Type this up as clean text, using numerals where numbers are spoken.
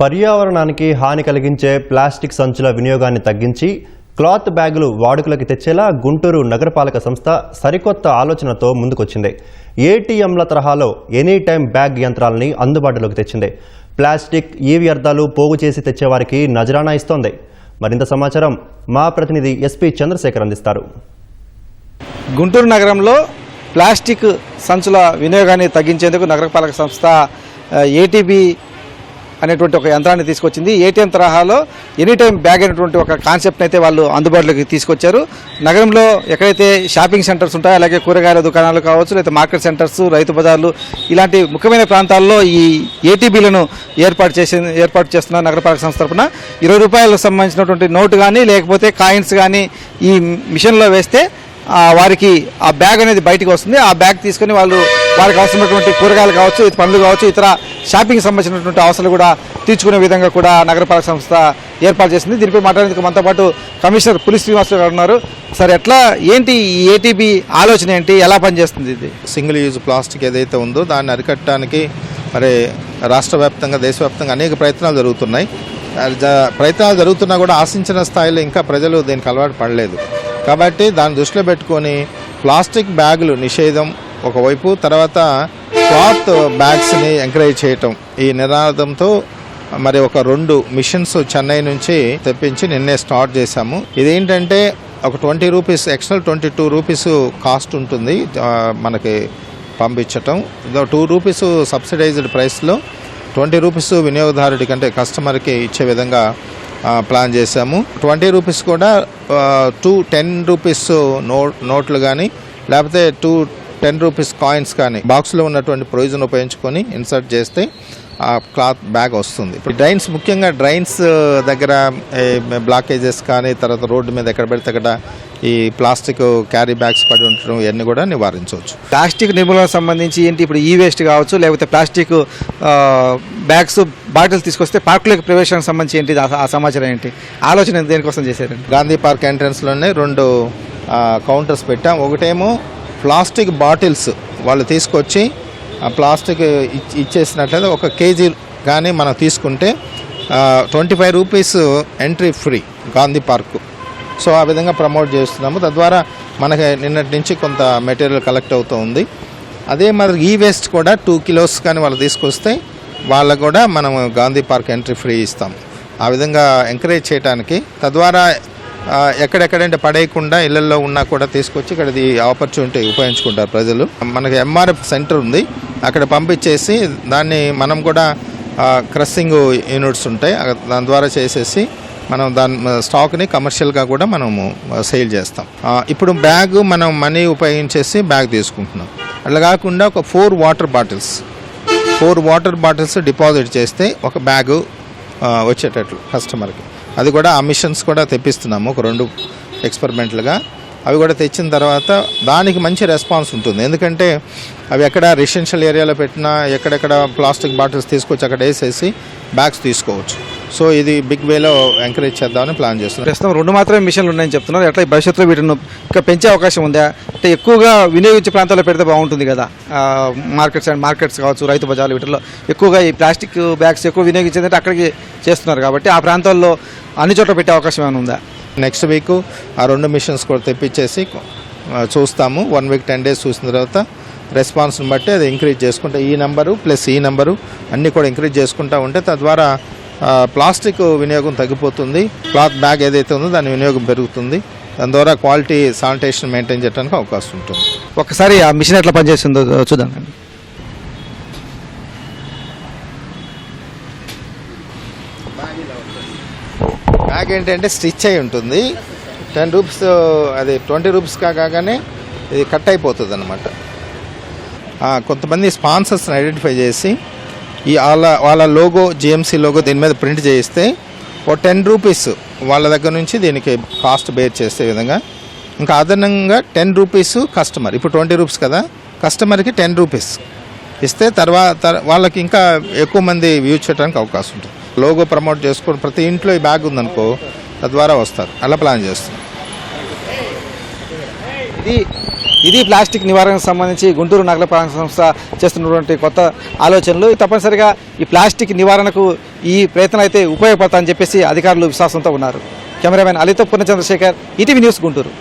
పర్యావరణానికి హాని కలిగించే ప్లాస్టిక్ సంచుల వినియోగాన్ని తగ్గించి క్లాత్ బ్యాగులు వాడుకలోకి తెచ్చేలా గుంటూరు నగరపాలక సంస్థ సరికొత్త ఆలోచనతో ముందుకొచ్చింది. ఏటీఎంల తరహాలో ఎనీ టైం బ్యాగ్ యంత్రాలని అందుబాటులోకి తెచ్చింది. ప్లాస్టిక్ వ్యర్థాలు పోగు చేసి తెచ్చేవారికి నజరానా ఇస్తోంది. మరింత సమాచారం మా ప్రతినిధి ఎస్పీ చంద్రశేఖర్ అందిస్తారు. గుంటూరు నగరంలో ప్లాస్టిక్ సంచుల వినియోగాన్ని తగ్గించేందుకు నగరపాలక సంస్థ ఏటీబీ అనేటువంటి ఒక యంత్రాన్ని తీసుకొచ్చింది. ఏటీఎం తరహాలో ఎనీ టైం బ్యాగ్ అనేటువంటి ఒక కాన్సెప్ట్ని అయితే వాళ్ళు అందుబాటులోకి తీసుకొచ్చారు. నగరంలో ఎక్కడైతే షాపింగ్ సెంటర్స్ ఉంటాయో, అలాగే కూరగాయల దుకాణాలు కావచ్చు, లేదా మార్కెట్ సెంటర్స్, రైతు బజార్లు, ఇలాంటి ముఖ్యమైన ప్రాంతాల్లో ఈ ఏటీబీలను ఏర్పాటు చేస్తున్న నగరపాలక సంస్థ తరఫున 20 రూపాయలకు సంబంధించినటువంటి నోటు కానీ లేకపోతే కాయిన్స్ కానీ ఈ మిషన్లో వేస్తే వారికి ఆ బ్యాగ్ అనేది బయటకు వస్తుంది. ఆ బ్యాగ్ తీసుకొని వాళ్ళు వారికి అవసరమైనటువంటి కూరగాయలు కావచ్చు, పండ్లు కావచ్చు, ఇతర షాపింగ్కి సంబంధించినటువంటి అవసరాలు కూడా తీర్చుకునే విధంగా కూడా నగరపాలక సంస్థ ఏర్పాటు చేసింది. దీనిపై మాట్లాడేందుకు మనతో పాటు కమిషనర్ పులి శ్రీనివాసరావు గారు ఉన్నారు. సార్, ఏంటి ఈ ఏటీబీ ఆలోచన ఏంటి, ఎలా పనిచేస్తుంది? ఇది సింగిల్ యూజ్ ప్లాస్టిక్ ఏదైతే ఉందో దాన్ని అరికట్టడానికి మరి రాష్ట్ర వ్యాప్తంగా, దేశవ్యాప్తంగా అనేక ప్రయత్నాలు జరుగుతున్నాయి. ప్రయత్నాలు జరుగుతున్నా కూడా ఆశించిన స్థాయిలో ఇంకా ప్రజలు దీనికి అలవాటు పడలేదు. కాబట్టి దాన్ని దృష్టిలో పెట్టుకొని ప్లాస్టిక్ బ్యాగులు నిషేధం ఒకవైపు, తర్వాత క్లాత్ బ్యాగ్స్ని ఎంకరేజ్ చేయటం, ఈ నినాదంతో మరి ఒక 2 మిషన్స్ చెన్నై నుంచి తెప్పించి నిన్నే స్టార్ట్ చేశాము. ఇదేంటంటే ఒక 20 రూపీస్, ఎక్స్ట్రా 22 రూపీస్ కాస్ట్ ఉంటుంది మనకి పంపించటం. 2 రూపీస్ సబ్సిడైజ్డ్ ప్రైస్లో 20 రూపీస్ వినియోగదారుడి కంటే కస్టమర్కి ఇచ్చే విధంగా ప్లాన్ చేశాము. 20 రూపీస్ కూడా 10 రూపీస్ నోట్లు కానీ లేకపోతే 10 రూపీస్ కాయిన్స్ కానీ బాక్స్లో ఉన్నటువంటి ప్రొవిజన్ ఉపయోగించుకొని ఇన్సర్ట్ చేస్తే ఆ క్లాత్ బ్యాగ్ వస్తుంది. ఇప్పుడు డ్రైన్స్, ముఖ్యంగా డ్రైన్స్ దగ్గర బ్లాకేజెస్ కానీ, తర్వాత రోడ్డు మీద ఎక్కడ పెడితే అక్కడ ఈ ప్లాస్టిక్ క్యారీ బ్యాగ్స్ పడి ఉండటం ఇవన్నీ కూడా నివారించవచ్చు. ప్లాస్టిక్ నిర్మూలనకు సంబంధించి ఏంటి, ఇప్పుడు ఈ వేస్ట్ కావచ్చు, లేకపోతే ప్లాస్టిక్ బ్యాగ్స్, బాటిల్స్ తీసుకొస్తే పార్కులకు ప్రవేశానికి సంబంధించి ఏంటి ఆ సమాచారం ఏంటి, ఆలోచన దేనికోసం చేశారండి? గాంధీ పార్క్ ఎంట్రన్స్లోనే 2 కౌంటర్స్ పెట్టాం. ఒకటేమో ప్లాస్టిక్ బాటిల్స్ వాళ్ళు తీసుకొచ్చి ఆ ప్లాస్టిక్ ఇచ్చేసినట్లయితే 1 కేజీ కానీ మనం తీసుకుంటే 25 rupees entry free Gandhi park. So ఆ విధంగా ప్రమోట్ చేస్తున్నాము. తద్వారా మనకి నిన్నటి నుంచి కొంత మెటీరియల్ కలెక్ట్ అవుతూ ఉంది. అదే మరి ఈ వేస్ట్ కూడా 2 కిలోస్ కానీ వాళ్ళు తీసుకొస్తే వాళ్ళకు కూడా మనం గాంధీ పార్క్ ఎంట్రీ ఫ్రీ ఇస్తాం. ఆ విధంగా ఎంకరేజ్ చేయడానికి, తద్వారా ఎక్కడెక్కడంటే పడేయకుండా ఇళ్లలో ఉన్నా కూడా తీసుకొచ్చి ఇక్కడ ఈ ఆపర్చునిటీ ఉపయోగించుకుంటారు ప్రజలు. మనకి ఎంఆర్ఎఫ్ సెంటర్ ఉంది, అక్కడ పంపించేసి దాన్ని మనం కూడా క్రషింగ్ యూనిట్స్ ఉంటాయి, దాని ద్వారా చేసేసి మనం దాని స్టాక్ని కమర్షియల్గా కూడా మనము సేల్ చేస్తాం. ఇప్పుడు బ్యాగ్ మనం మనీ ఉపయోగించేసి బ్యాగ్ తీసుకుంటున్నాం. అట్లా కాకుండా ఒక 4 వాటర్ బాటిల్స్ డిపాజిట్ చేస్తే ఒక బ్యాగు వచ్చేటట్లు కస్టమర్కి. అది కూడా ఆ మిషన్స్ కూడా తెప్పిస్తున్నాము, ఒక 2 ఎక్స్పెరిమెంట్లుగా. అవి కూడా తెచ్చిన తర్వాత దానికి మంచి రెస్పాన్స్ ఉంటుంది. ఎందుకంటే అవి ఎక్కడ రెసిడెన్షియల్ ఏరియాలో పెట్టినా, ఎక్కడెక్కడ ప్లాస్టిక్ బాటిల్స్ తీసుకొచ్చి అక్కడ వేసేసి బ్యాగ్స్ తీసుకోవచ్చు. సో ఇది బిగ్ వేలో ఎంకరేజ్ చేద్దామని ప్లాన్ చేస్తున్నాం. ప్రస్తుతం 2 మాత్రమే మిషన్లు ఉన్నాయని చెప్తున్నారు. ఎట్లా భవిష్యత్తులో వీటిని ఇంకా పెంచే అవకాశం ఉందా? అంటే ఎక్కువగా వినియోగించే ప్రాంతాల్లో పెడితే బాగుంటుంది కదా, మార్కెట్స్ కావచ్చు, రైతు బజార్లు, వీటిలో ఎక్కువగా ఈ ప్లాస్టిక్ బ్యాగ్స్ ఎక్కువ వినియోగించేదంటే అక్కడికి చేస్తున్నారు కాబట్టి ఆ ప్రాంతాల్లో అన్ని చోట్ల పెట్టే అవకాశం ఏమైనా ఉందా? నెక్స్ట్ వీక్ ఆ 2 మిషన్స్ కూడా తెప్పించేసి చూస్తాము. 1 వీక్ 10 డేస్ చూసిన తర్వాత రెస్పాన్స్ని బట్టి అది ఇంక్రీజ్ చేసుకుంటే ఈ నెంబరు ప్లస్ ఈ నెంబరు అన్నీ కూడా ఇంక్రీజ్ చేసుకుంటూ ఉంటే తద్వారా ప్లాస్టిక్ వినియోగం తగ్గిపోతుంది. క్లాత్ బ్యాగ్ ఏదైతే ఉందో దాని వినియోగం పెరుగుతుంది. దాని ద్వారా క్వాలిటీ, శానిటేషన్ మెయింటైన్ చేయడానికి అవకాశం ఉంటుంది. ఒకసారి ఆ మిషన్ ఎట్లా పనిచేస్తుందో చూద్దాం. బ్యాగ్ ఏంటంటే స్టిచ్ అయి ఉంటుంది. 10 రూపీస్ అది 20 రూపీస్ కాగానే ఇది కట్ అయిపోతుంది అన్నమాట. కొంతమంది స్పాన్సర్స్ని ఐడెంటిఫై చేసి ఈ వాళ్ళ లోగో, జిఎంసీ లోగో దీని మీద ప్రింట్ చేయిస్తే ఓ 10 రూపీస్ వాళ్ళ దగ్గర నుంచి దీనికి కాస్ట్ బేర్ చేసే విధంగా. ఇంకా అదనంగా 10 రూపీస్ కస్టమర్, ఇప్పుడు 20 రూపీస్ కదా, కస్టమర్కి 10 రూపీస్ ఇస్తే తర్వాత వాళ్ళకి ఇంకా ఎక్కువ మంది యూజ్ చేయడానికి అవకాశం ఉంటుంది. లోగో ప్రమోట్ చేసుకోవడం, ప్రతి ఇంట్లో ఈ బ్యాగ్ ఉందనుకో తద్వారా వస్తారు. అలా ప్లాన్ చేస్తున్నాం. ఇది ఇది ప్లాస్టిక్ నివారణకు సంబంధించి గుంటూరు నగరపాలక సంస్థ చేస్తున్నటువంటి కొత్త ఆలోచనలు. తప్పనిసరిగా ఈ ప్లాస్టిక్ నివారణకు ఈ ప్రయత్నం అయితే ఉపయోగపడతాయని చెప్పేసి అధికారులు విశ్వాసంతో ఉన్నారు. కెమెరామెన్ అలీతో పూర్ణ చంద్రశేఖర్, ఈటీవీ న్యూస్, గుంటూరు.